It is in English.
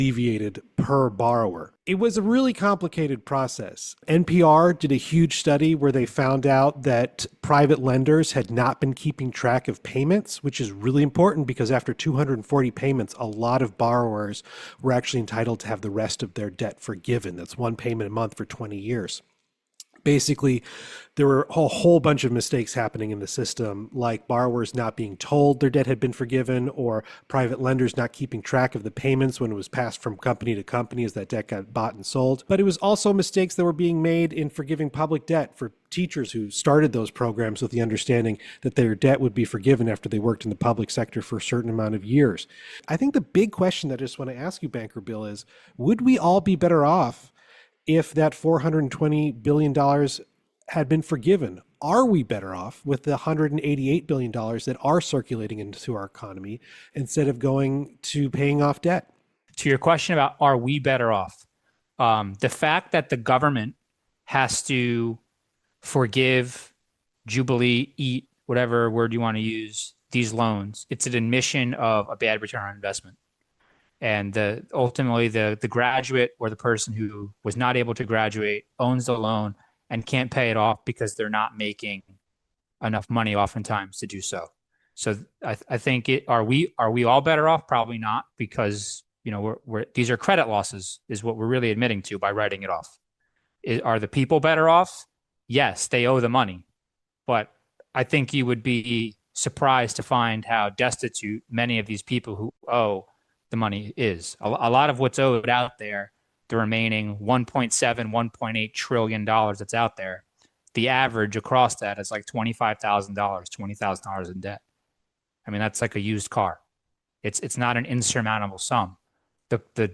alleviated per borrower. It was a really complicated process. NPR did a huge study where they found out that private lenders had not been keeping track of payments, which is really important because after 240 payments, a lot of borrowers were actually entitled to have the rest of their debt forgiven. That's one payment a month for 20 years. Basically, there were a whole bunch of mistakes happening in the system, like borrowers not being told their debt had been forgiven, or private lenders not keeping track of the payments when it was passed from company to company as that debt got bought and sold. But it was also mistakes that were being made in forgiving public debt for teachers who started those programs with the understanding that their debt would be forgiven after they worked in the public sector for a certain amount of years. I think the big question that I just want to ask you, Banker Bill, is would we all be better off if that $420 billion had been forgiven? Are we better off with the $188 billion that are circulating into our economy instead of going to paying off debt? To your question about are we better off, the fact that the government has to forgive, Jubilee, eat, whatever word you want to use, these loans, it's an admission of a bad return on investment. And ultimately, the graduate or the person who was not able to graduate owns the loan and can't pay it off because they're not making enough money oftentimes to do so. So I think are we all better off? Probably not, because these are credit losses is what we're really admitting to by writing it off. Are the people better off? Yes, they owe the money, but I think you would be surprised to find how destitute many of these people who owe the money is. A lot of what's owed out there, the remaining 1.7, $1.8 trillion that's out there, the average across that is like $25,000, $20,000 in debt. I mean, that's like a used car. It's not an insurmountable sum. The